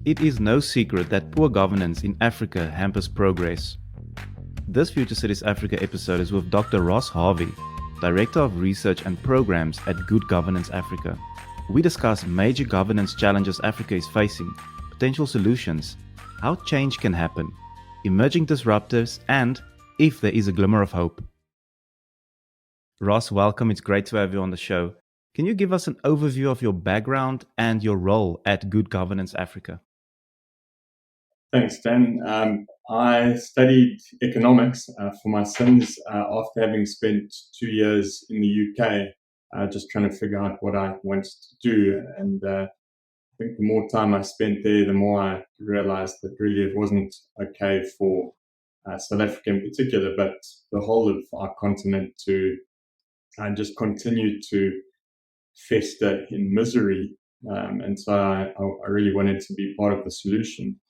It is no secret that poor governance in Africa hampers progress. This Future Cities Africa episode is with Dr. Ross Harvey, Director of Research and Programs at Good Governance Africa. We discuss major governance challenges Africa is facing, potential solutions, how change can happen, emerging disruptors, and if there is a glimmer of hope. Ross, welcome. It's great to have you on the show. Can you give us an overview of your background and your role at Good Governance Africa? Thanks, Dan. I studied economics for my sins after having spent 2 years in the UK, just trying to figure out what I wanted to do. And I think the more time I spent there, the more I realized that really it wasn't okay for South Africa in particular, but the whole of our continent to just continue to fester in misery. And so I really wanted to be part of the solution.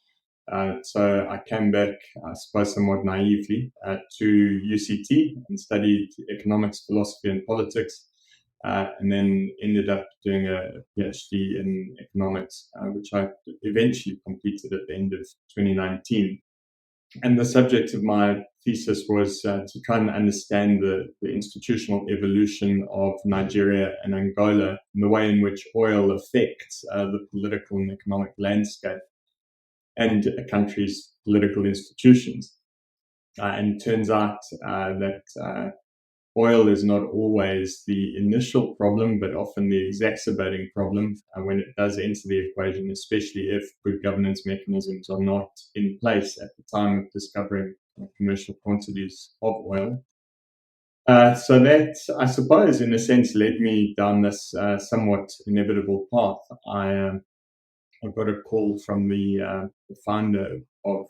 So I came back, I suppose somewhat naively, to UCT and studied economics, philosophy and politics, and then ended up doing a PhD in economics, which I eventually completed at the end of 2019. And the subject of my thesis was to try and understand the institutional evolution of Nigeria and Angola and the way in which oil affects the political and economic landscape and a country's political institutions. And it turns out that oil is not always the initial problem, but often the exacerbating problem when it does enter the equation, especially if good governance mechanisms are not in place at the time of discovering commercial quantities of oil. So that, I suppose, in a sense, led me down this somewhat inevitable path. I got a call from the founder of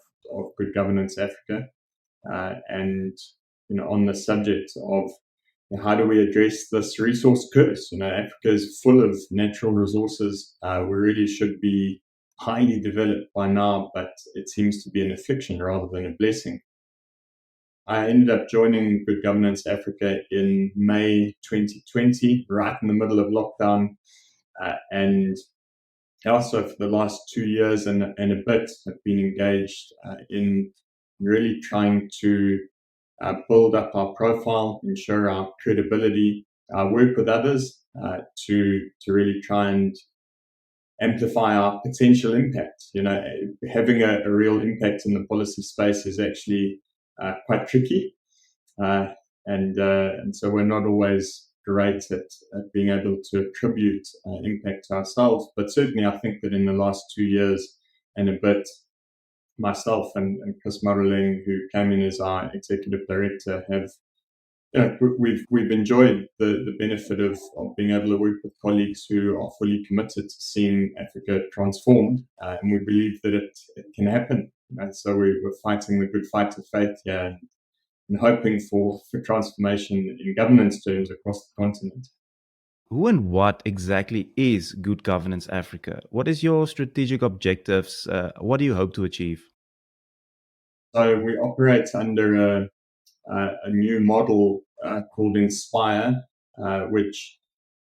Good Governance Africa, and on the subject of how do we address this resource curse? Africa is full of natural resources. We really should be highly developed by now, but it seems to be an affliction rather than a blessing. I ended up joining Good Governance Africa in May 2020, right in the middle of lockdown, and also for the last 2 years and a bit have been engaged in really trying to build up our profile, ensure our credibility, work with others to really try and amplify our potential impact. Having a real impact in the policy space is actually quite tricky, and so we're not always great at being able to attribute impact to ourselves. But certainly I think that in the last 2 years and a bit, myself and Chris Maroleng, who came in as our executive director, we've enjoyed the benefit of being able to work with colleagues who are fully committed to seeing Africa transformed, and we believe that it can happen. And so we're fighting the good fight of faith here and hoping for transformation in governance terms across the continent. Who and what exactly is Good Governance Africa? What is your strategic objectives? What do you hope to achieve? So we operate under a new model called Inspire, which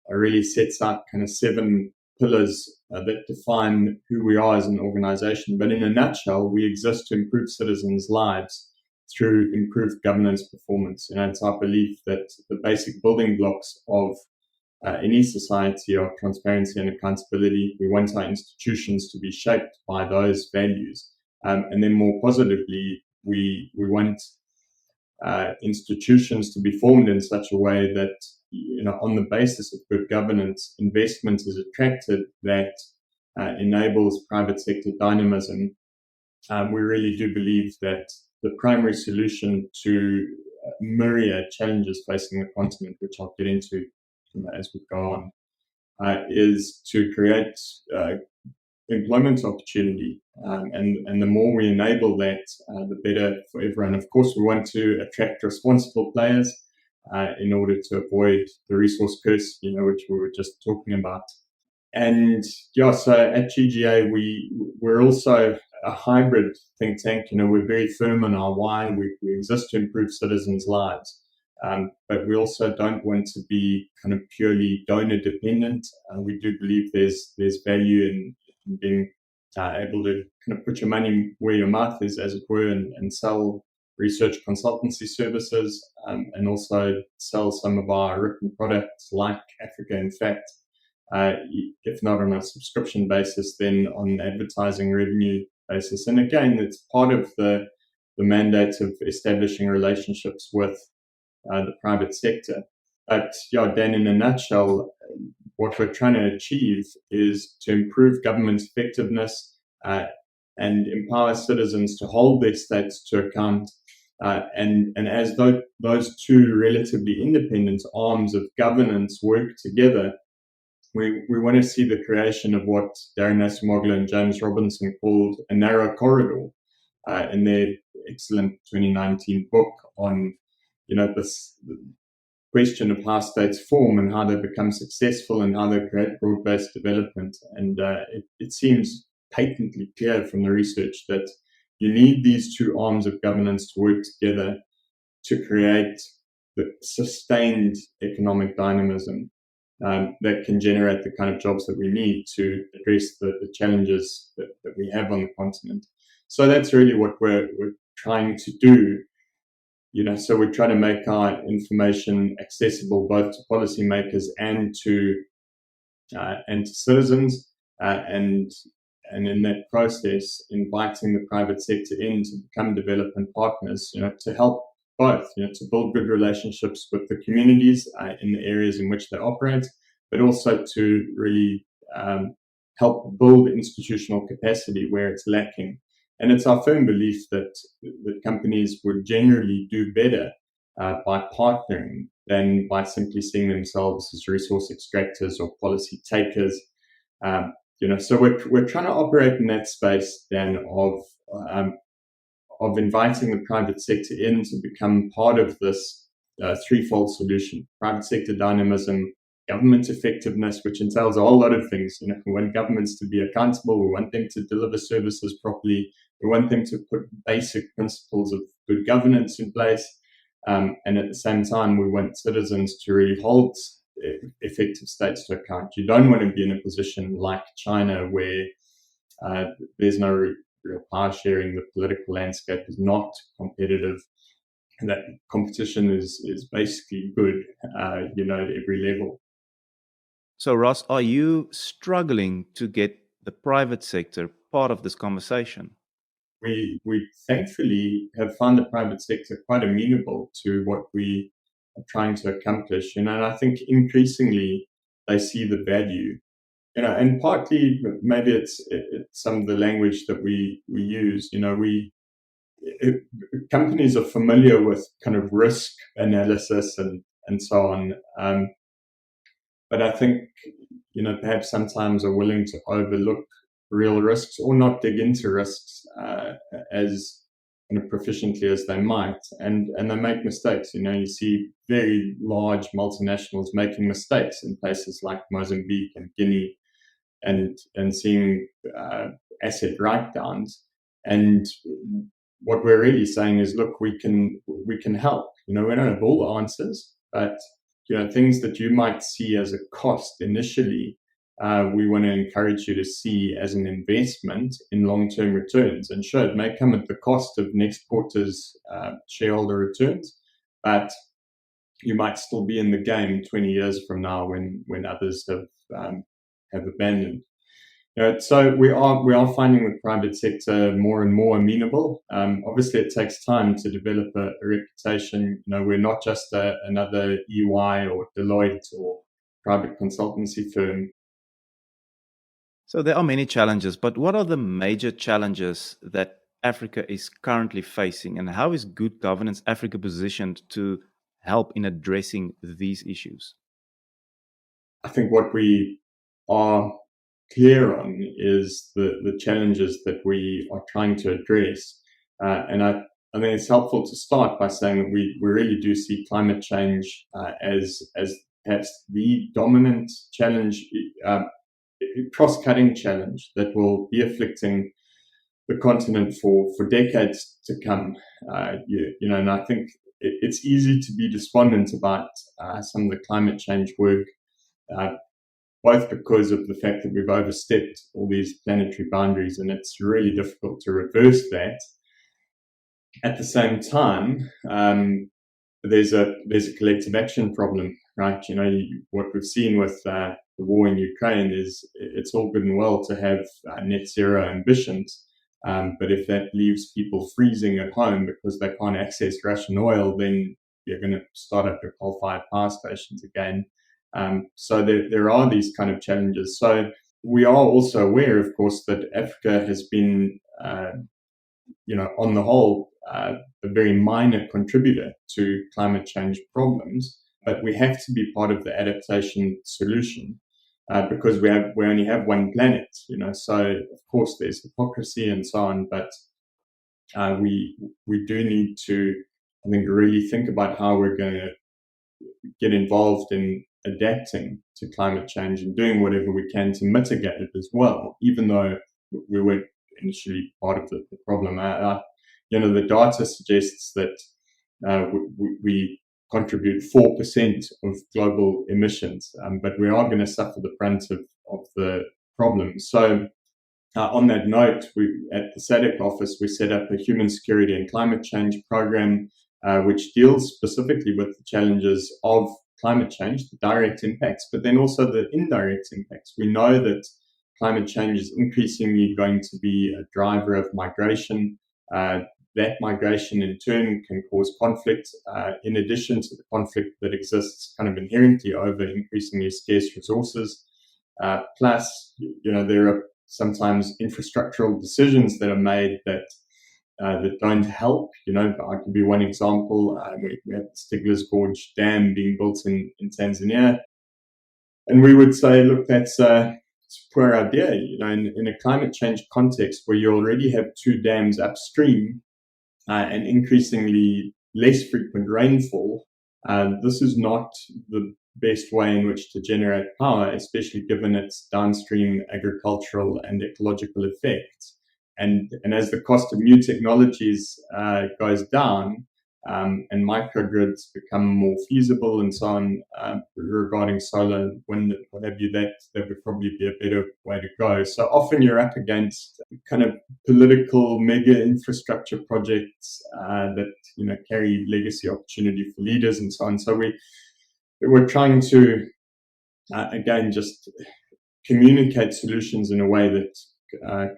really sets out kind of 7 pillars that define who we are as an organization. But in a nutshell, we exist to improve citizens' lives through improved governance performance. It's our belief that the basic building blocks of any society are transparency and accountability. We want our institutions to be shaped by those values. And then more positively, we want institutions to be formed in such a way that, on the basis of good governance, investment is attracted that enables private sector dynamism. We really do believe that the primary solution to myriad challenges facing the continent, which I'll get into as we go on, is to create employment opportunity. And the more we enable that, the better for everyone. Of course, we want to attract responsible players in order to avoid the resource curse, which we were just talking about. And so at GGA, we're also a hybrid think tank. We're very firm on our why. We exist to improve citizens' lives. But we also don't want to be kind of purely donor dependent. We do believe there's value in being able to kind of put your money where your mouth is, as it were, and sell research consultancy services, and also sell some of our written products like Africa in Fact, if not on a subscription basis, then on an advertising revenue basis. And again, it's part of the mandate of establishing relationships with the private sector. But yeah, Dan, in a nutshell, what we're trying to achieve is to improve government effectiveness and empower citizens to hold their states to account. And as those two relatively independent arms of governance work together, we want to see the creation of what Darren Asimoglu and James Robinson called a narrow corridor in their excellent 2019 book on, this question of how states form and how they become successful and how they create broad-based development. And it seems patently clear from the research that you need these two arms of governance to work together to create the sustained economic dynamism that can generate the kind of jobs that we need to address the challenges that we have on the continent. So that's really what we're trying to do. So we try to make our information accessible both to policymakers and to citizens, and in that process, inviting the private sector in to become development partners, to help both, to build good relationships with the communities in the areas in which they operate, but also to really help build institutional capacity where it's lacking. And it's our firm belief that companies would generally do better by partnering than by simply seeing themselves as resource extractors or policy takers. So we're trying to operate in that space then of inviting the private sector in to become part of this threefold solution: private sector dynamism, government effectiveness, which entails a whole lot of things. We want governments to be accountable. We want them to deliver services properly. We want them to put basic principles of good governance in place. And at the same time, we want citizens to really hold effective states to account. You don't want to be in a position like China where there's no real power sharing, the political landscape is not competitive, and that competition is basically good, at every level. So, Ross, are you struggling to get the private sector part of this conversation? We thankfully have found the private sector quite amenable to what we are trying to accomplish, and I think increasingly they see the value, and partly maybe it's some of the language that we use. Companies are familiar with kind of risk analysis and so on, but I think perhaps sometimes are willing to overlook real risks or not dig into risks as proficiently as they might, and they make mistakes. You see very large multinationals making mistakes in places like Mozambique and Guinea, and seeing asset write-downs. And what we're really saying is, look, we can help. We don't have all the answers, but things that you might see as a cost initially, we want to encourage you to see as an investment in long-term returns. And sure, it may come at the cost of next quarter's shareholder returns, but you might still be in the game 20 years from now when others have abandoned. So we are finding the private sector more and more amenable. Obviously, it takes time to develop a reputation. We're not just another EY or Deloitte or private consultancy firm. So there are many challenges, but what are the major challenges that Africa is currently facing, and how is Good Governance Africa positioned to help in addressing these issues? I think what we are clear on is the challenges that we are trying to address. And I think it's helpful to start by saying that we really do see climate change as perhaps the dominant challenge, cross-cutting challenge that will be afflicting the continent for decades to come. And I think it's easy to be despondent about some of the climate change work both because of the fact that we've overstepped all these planetary boundaries and it's really difficult to reverse that. At the same time, there's a collective action problem, right? What we've seen with the war in Ukraine is it's all good and well to have net zero ambitions, but if that leaves people freezing at home because they can't access Russian oil, then you're going to start up your coal-fired power stations again. So there are these kind of challenges. So we are also aware, of course, that Africa has been, on the whole, a very minor contributor to climate change problems, but we have to be part of the adaptation solution because we only have one planet. So of course there's hypocrisy and so on, but we do need to, I think, really think about how we're going to get involved in adapting to climate change and doing whatever we can to mitigate it as well, even though we were initially part of the problem. The data suggests that we contribute 4% of global emissions, but we are going to suffer the brunt of the problem. So on that note, at the SADC office, we set up a human security and climate change program, which deals specifically with the challenges of climate change, the direct impacts, but then also the indirect impacts. We know that climate change is increasingly going to be a driver of migration. That migration in turn can cause conflict, in addition to the conflict that exists kind of inherently over increasingly scarce resources. Plus, there are sometimes infrastructural decisions that are made that don't help. I can be one example. We have the Stigler's Gorge Dam being built in Tanzania. And we would say, look, it's a poor idea. In a climate change context where you already have two dams upstream and increasingly less frequent rainfall, this is not the best way in which to generate power, especially given its downstream agricultural and ecological effects. And as the cost of new technologies goes down and microgrids become more feasible and so on, regarding solar, wind, what have you, that would probably be a better way to go. So often you're up against kind of political mega infrastructure projects that carry legacy opportunity for leaders and so on. So we're trying to again just communicate solutions in a way that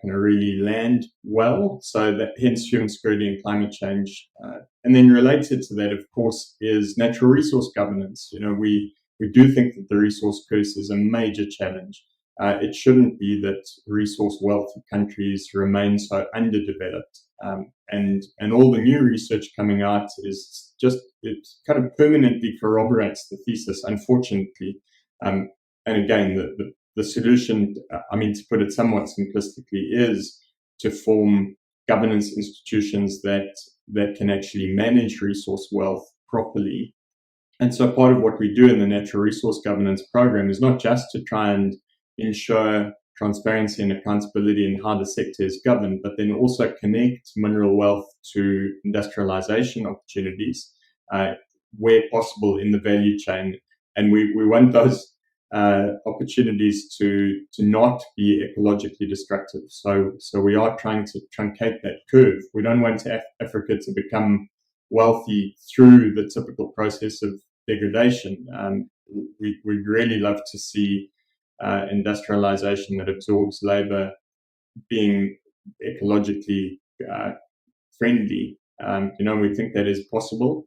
can really land well. So that hence human security and climate change. And then related to that, of course, is natural resource governance. We do think that the resource curse is a major challenge. It shouldn't be that resource wealth of countries remain so underdeveloped. And all the new research coming out is it kind of permanently corroborates the thesis, unfortunately. And again, the solution, to put it somewhat simplistically, is to form governance institutions that can actually manage resource wealth properly. And so part of what we do in the natural resource governance program is not just to try and ensure transparency and accountability in how the sector is governed, but then also connect mineral wealth to industrialization opportunities where possible in the value chain. And we want those opportunities to not be ecologically destructive. So we are trying to truncate that curve. We don't want Africa to become wealthy through the typical process of degradation. We'd really love to see industrialization that absorbs labor being ecologically friendly. We think that is possible.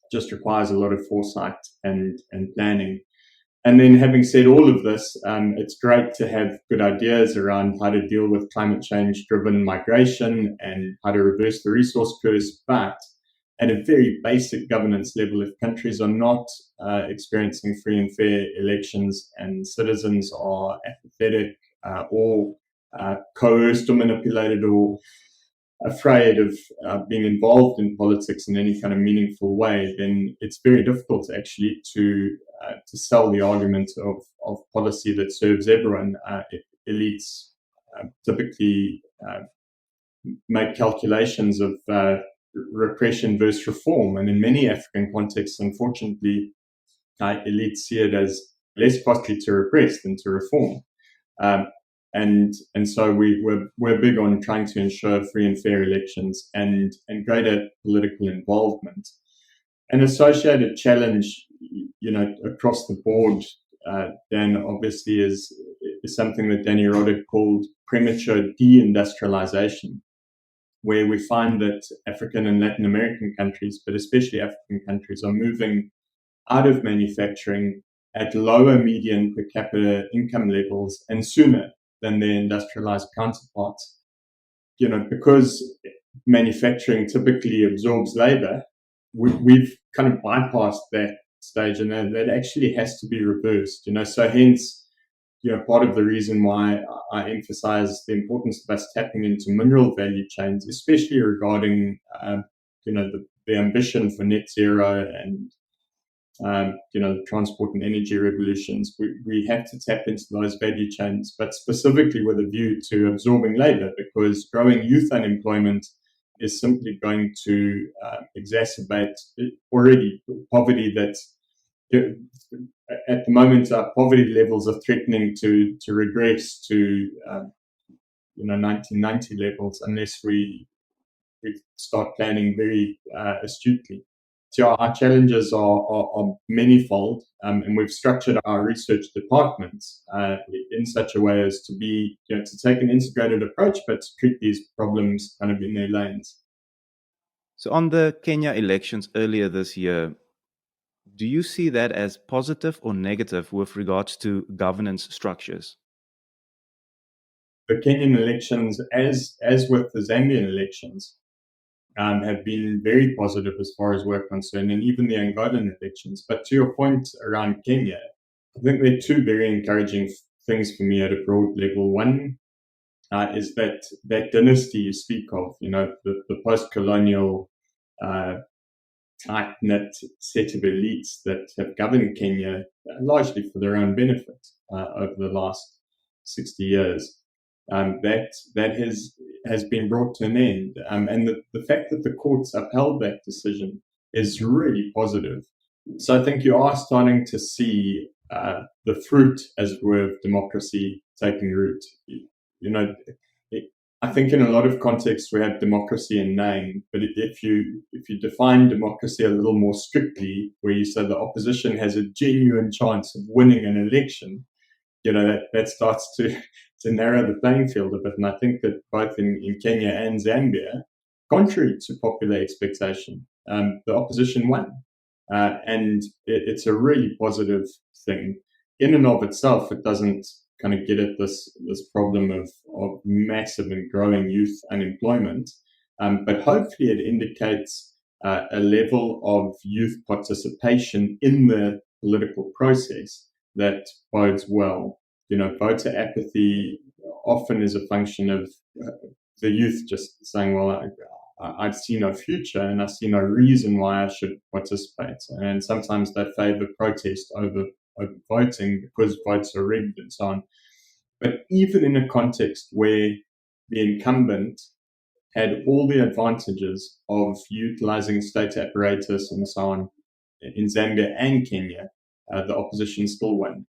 It just requires a lot of foresight and planning. And then having said all of this, it's great to have good ideas around how to deal with climate change-driven migration and how to reverse the resource curse. But at a very basic governance level, if countries are not experiencing free and fair elections and citizens are apathetic or coerced or manipulated or afraid of being involved in politics in any kind of meaningful way, then it's very difficult actually to sell the argument of policy that serves everyone. Elites typically make calculations of repression versus reform, and in many African contexts, unfortunately, elites see it as less costly to repress than to reform. Um, and so we're big on trying to ensure free and fair elections and greater political involvement. An associated challenge, across the board, Dan, obviously is something that Danny Roddick called premature deindustrialization, where we find that African and Latin American countries, but especially African countries, are moving out of manufacturing at lower median per capita income levels and sooner than their industrialized counterparts. Because manufacturing typically absorbs labor, we've kind of bypassed that stage, and that actually has to be reversed. So hence, part of the reason why I emphasize the importance of us tapping into mineral value chains, especially regarding, the ambition for net zero and the transport and energy revolutions. We have to tap into those value chains, but specifically with a view to absorbing labor, because growing youth unemployment is simply going to exacerbate already poverty that at the moment our poverty levels are threatening to regress to 1990 levels unless we start planning very astutely. So our challenges are manifold, and we've structured our research departments in such a way as to be, to take an integrated approach, but to treat these problems kind of in their lanes. So, on the Kenya elections earlier this year, do you see that as positive or negative with regards to governance structures? The Kenyan elections, as with the Zambian elections, have been very positive as far as we're concerned, and even the Angolan elections. But to your point around Kenya, I think there are two very encouraging things for me at a broad level. One is that dynasty you speak of, the post-colonial tight-knit set of elites that have governed Kenya largely for their own benefit over the last 60 years. That has been brought to an end. And the fact that the courts upheld that decision is really positive. So I think you are starting to see the fruit, as it were, of democracy taking root. I think in a lot of contexts we have democracy in name, but if you define democracy a little more strictly, where you say the opposition has a genuine chance of winning an election, that starts to narrow the playing field a bit. And I think that both in Kenya and Zambia, contrary to popular expectation, the opposition won. And it's a really positive thing. In and of itself, it doesn't kind of get at this problem of massive and growing youth unemployment, but hopefully it indicates a level of youth participation in the political process that bodes well. Voter apathy often is a function of the youth just saying, well, I see no future and I see no reason why I should participate. And sometimes they favor protest over voting because votes are rigged and so on. But even in a context where the incumbent had all the advantages of utilizing state apparatus and so on in Zambia and Kenya, the opposition still won.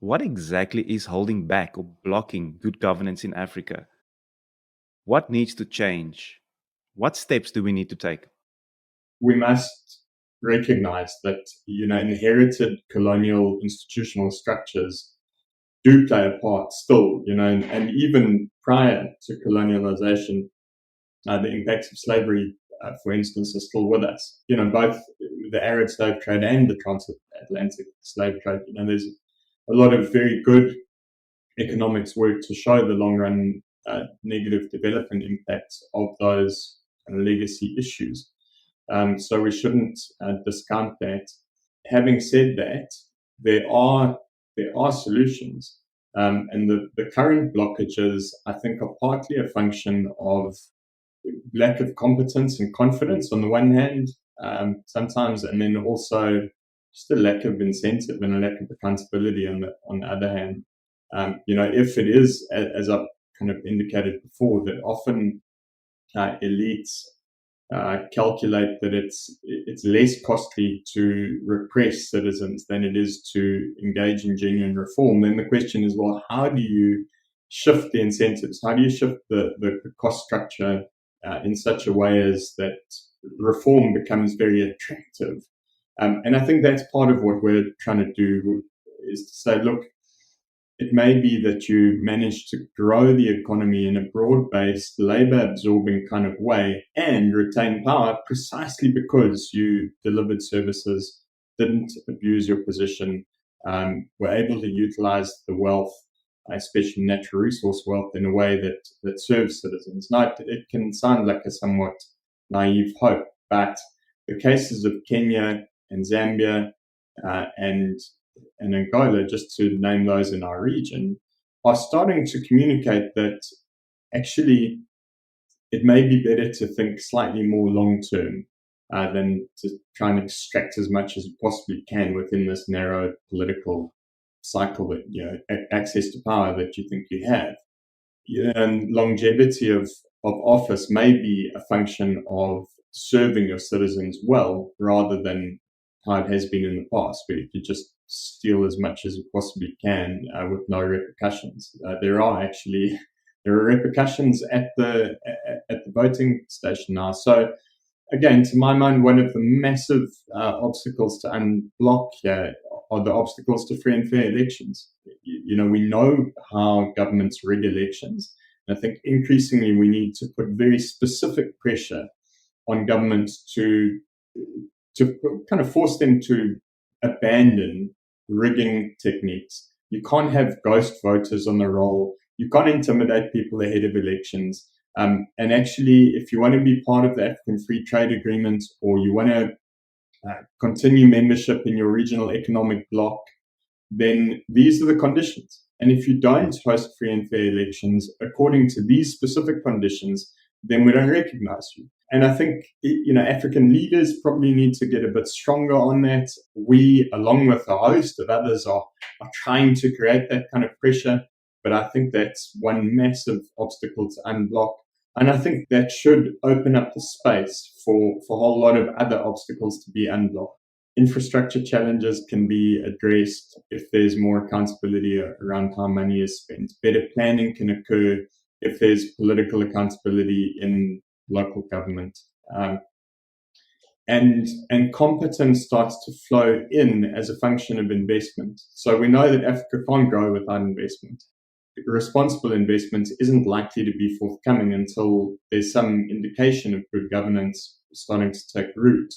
What exactly is holding back or blocking good governance in Africa? What needs to change? What steps do we need to take? We must recognize that inherited colonial institutional structures do play a part still, and even prior to colonialization, the impacts of slavery, for instance, are still with us. Both the Arab slave trade and the transatlantic slave trade. There's a lot of very good economics work to show the long run negative development impacts of those legacy issues. So we shouldn't discount that. Having said that, there are solutions, and the current blockages, I think, are partly a function of lack of competence and confidence on the one hand, sometimes, and then also just a lack of incentive and a lack of accountability on the other hand. If it is, as I've kind of indicated before, that often elites calculate that it's less costly to repress citizens than it is to engage in genuine reform, then the question is, well, how do you shift the incentives? How do you shift the cost structure in such a way as that reform becomes very attractive? And I think that's part of what we're trying to do, is to say, look, it may be that you manage to grow the economy in a broad-based, labor-absorbing kind of way and retain power precisely because you delivered services, didn't abuse your position, were able to utilize the wealth, especially natural resource wealth, in a way that serves citizens. Now, it can sound like a somewhat naive hope, but the cases of Kenya and Zambia and Angola, just to name those in our region, are starting to communicate that actually it may be better to think slightly more long term than to try and extract as much as you possibly can within this narrow political cycle that, access to power that you think you have. And longevity of office may be a function of serving your citizens well rather than how it has been in the past, where you could just steal as much as you possibly can with no repercussions. There are repercussions at the voting station now. So again, to my mind, one of the massive obstacles to unblock here are the obstacles to free and fair elections. We know how governments rig elections. And I think increasingly we need to put very specific pressure on governments to kind of force them to abandon rigging techniques. You can't have ghost voters on the roll. You can't intimidate people ahead of elections. And actually, if you want to be part of the African Free Trade Agreement, or you want to continue membership in your regional economic bloc, then these are the conditions. And if you don't host free and fair elections according to these specific conditions, then we don't recognize you. And I think, African leaders probably need to get a bit stronger on that. We, along with a host of others, are trying to create that kind of pressure. But I think that's one massive obstacle to unblock. And I think that should open up the space for a whole lot of other obstacles to be unblocked. Infrastructure challenges can be addressed if there's more accountability around how money is spent. Better planning can occur if there's political accountability in local government. And competence starts to flow in as a function of investment. So we know that Africa can't grow without investment. Responsible investment isn't likely to be forthcoming until there's some indication of good governance starting to take root.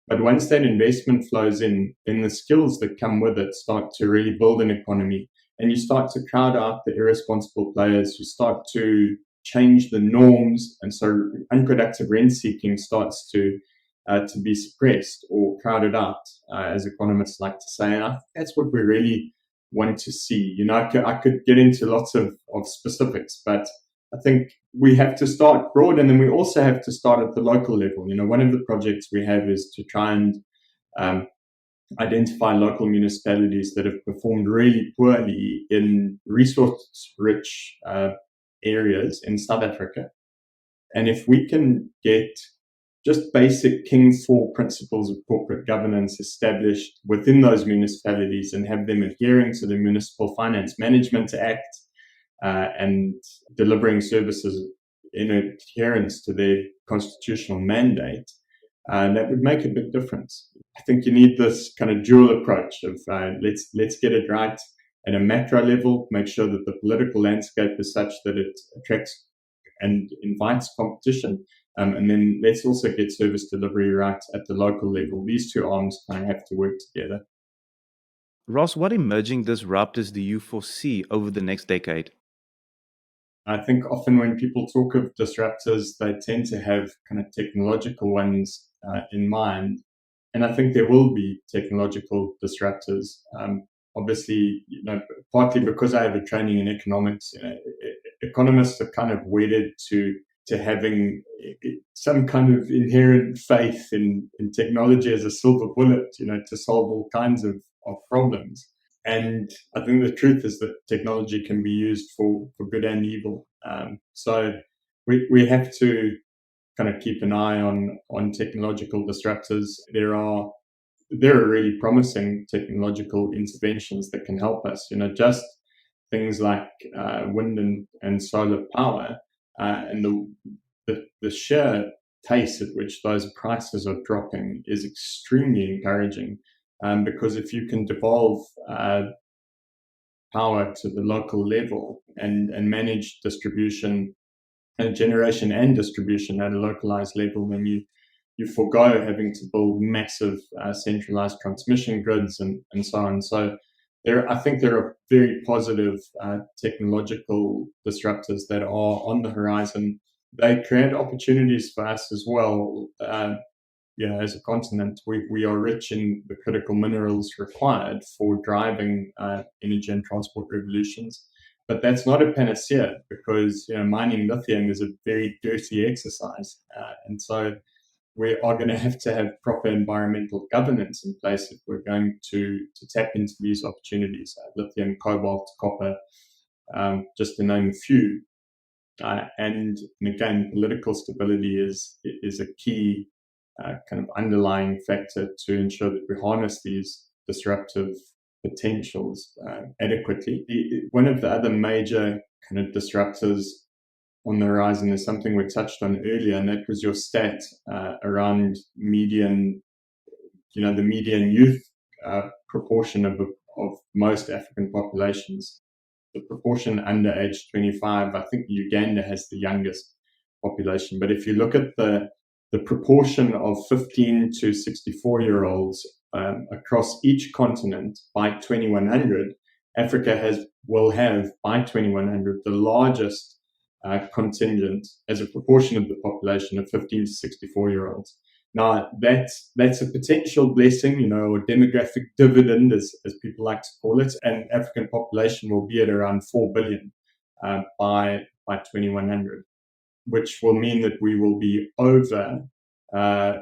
But once that investment flows in, then the skills that come with it start to really build an economy. And you start to crowd out the irresponsible players. You start to change the norms. And so unproductive rent seeking starts to be suppressed or crowded out, as economists like to say. And I think that's what we really wanted to see. I could get into lots of specifics, but I think we have to start broad, and then we also have to start at the local level. One of the projects we have is to try and identify local municipalities that have performed really poorly in resource-rich areas in South Africa. And if we can get just basic King 4 principles of corporate governance established within those municipalities and have them adhering to the Municipal Finance Management Act and delivering services in adherence to their constitutional mandate, that would make a big difference. I think you need this kind of dual approach of let's get it right at a macro level, make sure that the political landscape is such that it attracts and invites competition. And then let's also get service delivery right at the local level. These two arms kind of have to work together. Ross, what emerging disruptors do you foresee over the next decade? I think often when people talk of disruptors, they tend to have kind of technological ones in mind. And I think there will be technological disruptors. Obviously, partly because I have a training in economics, economists are kind of wedded to having some kind of inherent faith in technology as a silver bullet, to solve all kinds of problems. And I think the truth is that technology can be used for good and evil. So we have to kind of keep an eye on technological disruptors. There are really promising technological interventions that can help us. Just things like wind and solar power, and the sheer pace at which those prices are dropping is extremely encouraging. Because if you can devolve power to the local level and manage distribution and generation and distribution at a localized level, then you forego having to build massive centralized transmission grids and so on. So I think there are very positive technological disruptors that are on the horizon. They create opportunities for us as well. As a continent, we are rich in the critical minerals required for driving energy and transport revolutions. But that's not a panacea, because mining lithium is a very dirty exercise. And so we are going to have proper environmental governance in place if we're going to tap into these opportunities, lithium, cobalt, copper, just to name a few. And again, political stability is a key kind of underlying factor to ensure that we harness these disruptive potentials adequately. One of the other major kind of disruptors on the horizon is something we touched on earlier, and that was your stat around the median youth proportion of most African populations. The proportion under age 25, I think Uganda has the youngest population. But if you look at the proportion of 15 to 64-year-olds across each continent by 2100, Africa will have by 2100 the largest contingent as a proportion of the population of 15 to 64-year-olds. Now, that's a potential blessing, or demographic dividend, as people like to call it. And African population will be at around 4 billion by 2100, which will mean that we will be over a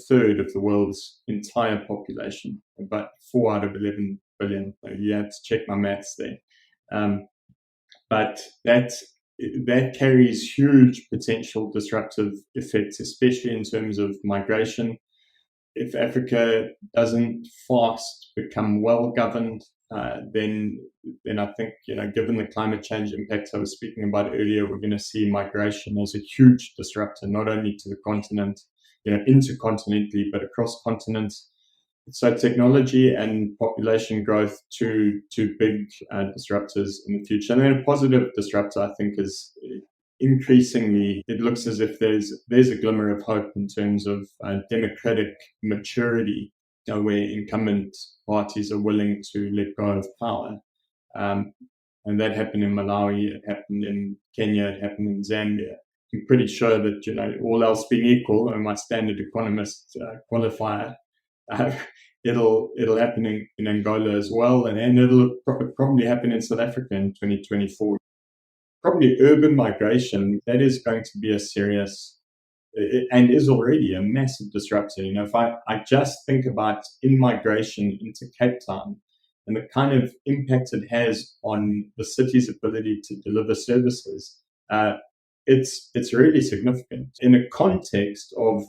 third of the world's entire population, about 4 out of 11 billion. You have to check my maths there. But that carries huge potential disruptive effects, especially in terms of migration. If Africa doesn't fast become well governed, then I think, given the climate change impacts I was speaking about earlier, we're going to see migration as a huge disruptor, not only to the continent, intercontinentally, but across continents. So technology and population growth, two big disruptors in the future. And then a positive disruptor, I think, is increasingly, it looks as if there's a glimmer of hope in terms of democratic maturity, where incumbent parties are willing to let go of power. And that happened in Malawi, it happened in Kenya, it happened in Zambia. I'm pretty sure that, all else being equal, and my standard economist qualifier, it'll happen in Angola as well, and it'll probably happen in South Africa in 2024. Probably urban migration, that is going to be a serious, and is already a massive disruptor. If I just think about in-migration into Cape Town and the kind of impact it has on the city's ability to deliver services, it's really significant. In a context of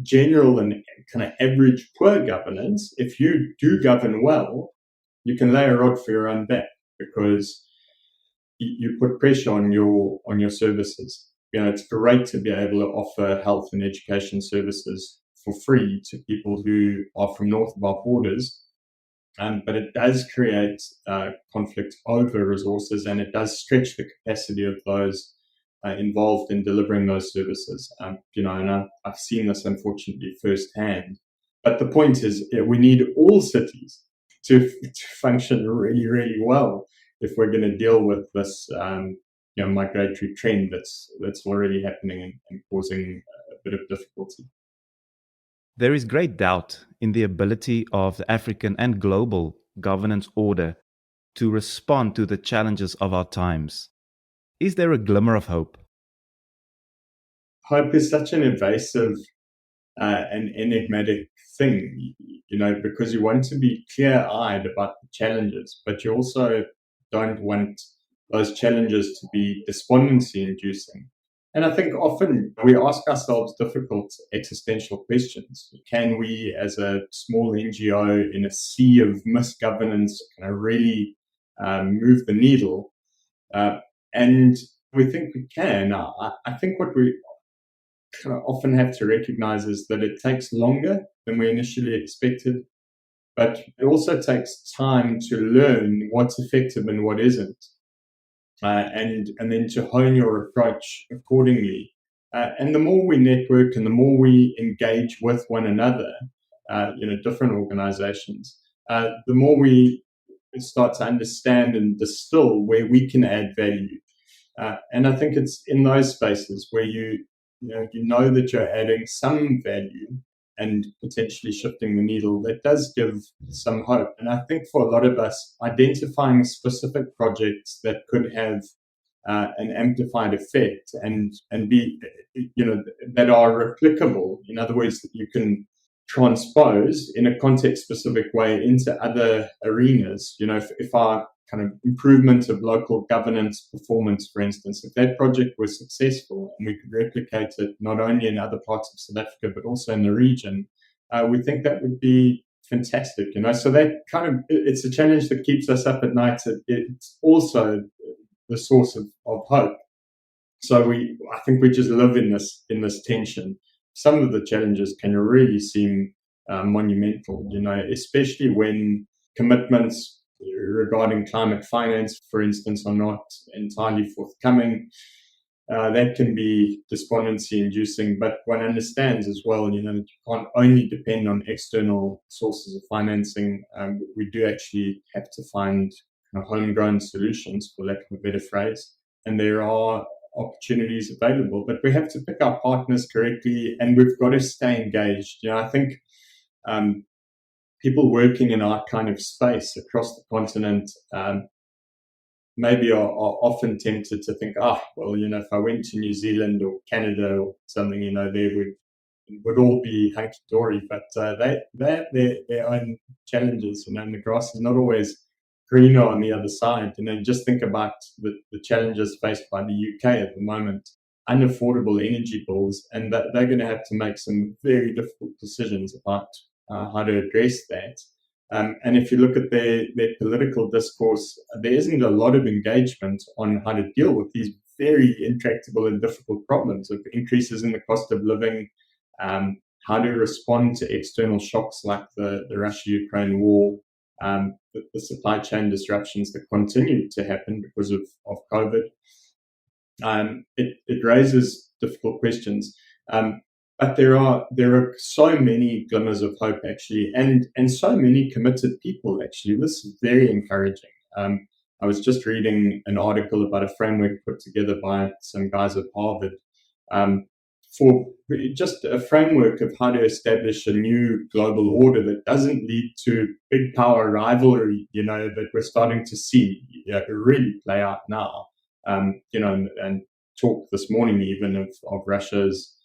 general and kind of average poor governance, if you do govern well, you can lay a rod for your own back, because you put pressure on your services. It's great to be able to offer health and education services for free to people who are from north of our borders, but it does create conflict over resources, and it does stretch the capacity of those involved in delivering those services. And I've seen this, unfortunately, firsthand. But the point is, we need all cities to function really, really well if we're going to deal with this migratory trend that's already happening and causing a bit of difficulty. There is great doubt in the ability of the African and global governance order to respond to the challenges of our times. Is there a glimmer of hope? Hope is such an evasive and enigmatic thing, because you want to be clear-eyed about the challenges, but you also don't want those challenges to be despondency-inducing. And I think often we ask ourselves difficult existential questions. Can we, as a small NGO in a sea of misgovernance, kind of really move the needle? And we think we can. I think what we kind of often have to recognize is that it takes longer than we initially expected, but it also takes time to learn what's effective and what isn't. And then to hone your approach accordingly. And the more we network and the more we engage with one another, different organizations, the more we start to understand and distill where we can add value. And I think it's in those spaces where you know that you're adding some value and potentially shifting the needle, that does give some hope. And I think for a lot of us, identifying specific projects that could have an amplified effect and be, that are replicable. In other words, that you can transpose in a context specific way into other arenas. If our kind of improvement of local governance performance, for instance, if that project was successful and we could replicate it not only in other parts of South Africa but also in the region, we think that would be fantastic. So that kind of, it's a challenge that keeps us up at night. It's also the source of hope. So I think we just live in this tension. Some of the challenges can really seem monumental, especially when commitments regarding climate finance, for instance, are not entirely forthcoming. That can be despondency inducing, but one understands as well, that you can't only depend on external sources of financing. We do actually have to find homegrown solutions, for lack of a better phrase. And there are opportunities available, but we have to pick our partners correctly and we've got to stay engaged. I think people working in our kind of space across the continent maybe are often tempted to think, if I went to New Zealand or Canada or something, they would all be hunky-dory, but they have their own challenges, and the grass is not always greener on the other side. Just think about the challenges faced by the UK at the moment, unaffordable energy bills, and that they're going to have to make some very difficult decisions about how to address that. And if you look at their political discourse, there isn't a lot of engagement on how to deal with these very intractable and difficult problems of increases in the cost of living, how to respond to external shocks like the Russia-Ukraine war, the supply chain disruptions that continue to happen because of COVID. It raises difficult questions. But there are so many glimmers of hope, actually, and so many committed people, actually. This is very encouraging. I was just reading an article about a framework put together by some guys at Harvard for just a framework of how to establish a new global order that doesn't lead to big power rivalry, that we're starting to see really play out now. And talk this morning even of Russia's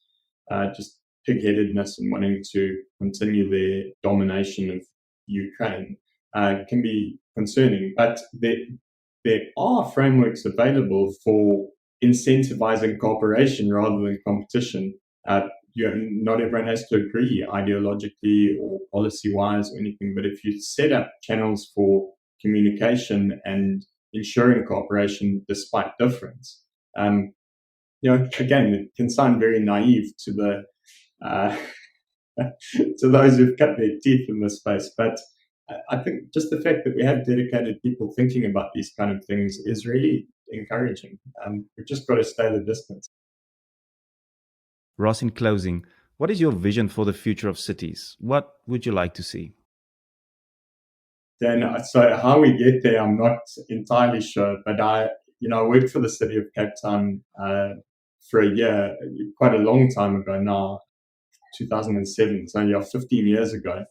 just pig-headedness and wanting to continue their domination of Ukraine can be concerning. But there are frameworks available for incentivizing cooperation rather than competition. Not everyone has to agree ideologically or policy-wise or anything, but if you set up channels for communication and ensuring cooperation despite difference, again, it can sound very naive to the to those who've cut their teeth in this space, but I think just the fact that we have dedicated people thinking about these kind of things is really encouraging. We've just got to stay the distance. Ross, in closing, what is your vision for the future of cities? What would you like to see? Dan, so how we get there, I'm not entirely sure, but I worked for the city of Cape Town for a year, quite a long time ago now, 2007, so 15 years ago.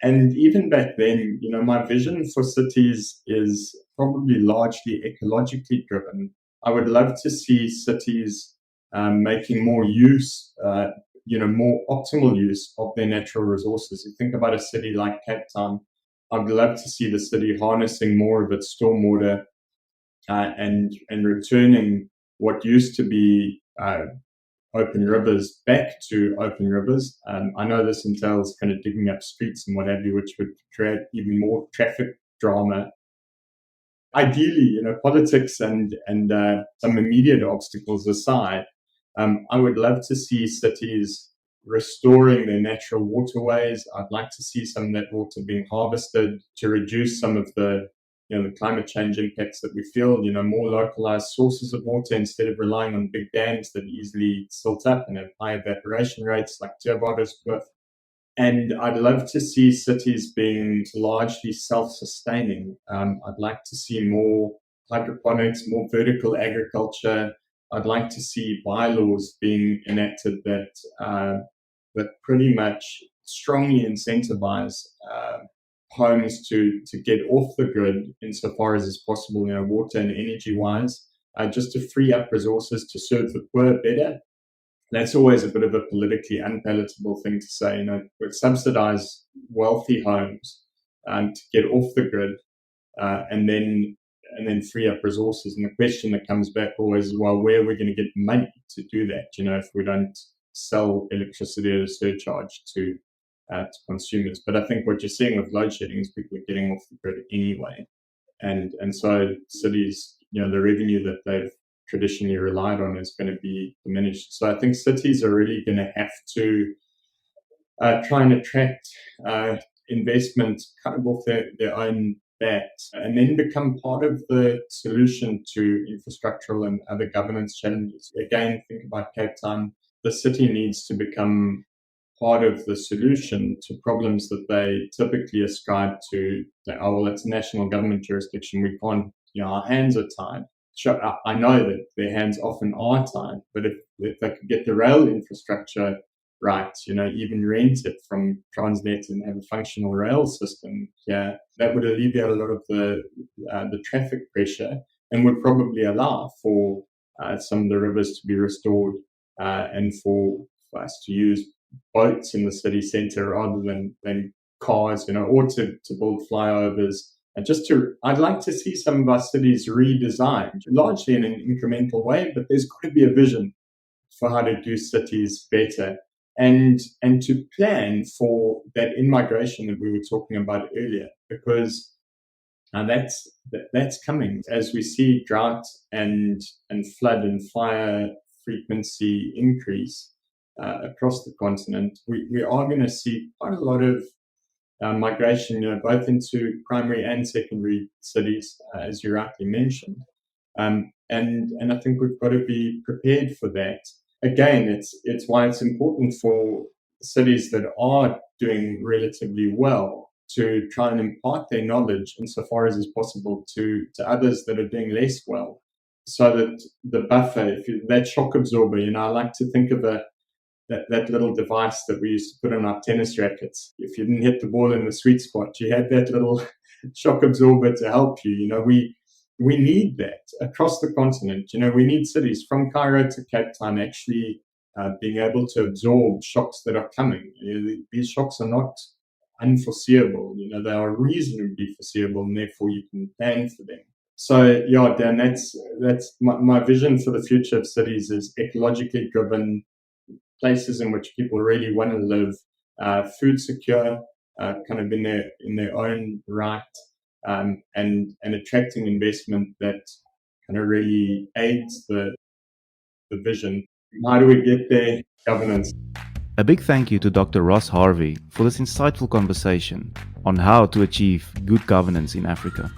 And even back then, my vision for cities is probably largely ecologically driven. I would love to see cities making more use, more optimal use of their natural resources. You think about a city like Cape Town, I'd love to see the city harnessing more of its stormwater and returning what used to be open rivers back to open rivers. I know this entails kind of digging up streets and what have you, which would create even more traffic drama. Ideally, politics and some immediate obstacles aside, I would love to see cities restoring their natural waterways. I'd like to see some of that water being harvested to reduce some of the the climate change impacts that we feel. More localized sources of water instead of relying on big dams that easily silt up and have high evaporation rates like Turbotter's. And I'd love to see cities being largely self-sustaining. I'd like to see more hydroponics, more vertical agriculture. I'd like to see bylaws being enacted that pretty much strongly incentivize homes to get off the grid insofar as is possible, water and energy-wise, just to free up resources to serve the poor better. That's always a bit of a politically unpalatable thing to say. We subsidize wealthy homes to get off the grid and then free up resources. And the question that comes back always is, well, where are we going to get money to do that? If we don't sell electricity at a surcharge to consumers. But I think what you're seeing with load shedding is people are getting off the grid anyway, and so cities, the revenue that they've traditionally relied on is going to be diminished. So I think cities are really going to have to try and attract investment kind of off their own backs, and then become part of the solution to infrastructural and other governance challenges. Again, think about Cape Town. The city needs to become part of the solution to problems that they typically ascribe to, well, it's a national government jurisdiction. We can't, our hands are tied. Sure, I know that their hands often are tied, but if they could get the rail infrastructure right, even rent it from Transnet and have a functional rail system here, that would alleviate a lot of the traffic pressure and would probably allow for some of the rivers to be restored and for us to use boats in the city centre rather than cars, or to build flyovers. And I'd like to see some of our cities redesigned, largely in an incremental way, but there's got to be a vision for how to do cities better and to plan for that in-migration that we were talking about earlier, because that's coming as we see drought and flood and fire frequency increase across the continent. We are going to see quite a lot of migration, both into primary and secondary cities, as you rightly mentioned. And I think we've got to be prepared for that. Again, it's why it's important for cities that are doing relatively well to try and impart their knowledge insofar as is possible to others that are doing less well, so that the buffer, that shock absorber, I like to think of that little device that we used to put on our tennis rackets. If you didn't hit the ball in the sweet spot, you had that little shock absorber to help you. We need that across the continent. We need cities from Cairo to Cape Town actually being able to absorb shocks that are coming. These shocks are not unforeseeable. They are reasonably foreseeable, and therefore you can plan for them. So, yeah, Dan, that's my vision for the future of cities is ecologically driven, places in which people really want to live, food secure, kind of in their own right, and attracting investment that kind of really aids the vision. How do we get there? Governance. A big thank you to Dr. Ross Harvey for this insightful conversation on how to achieve good governance in Africa.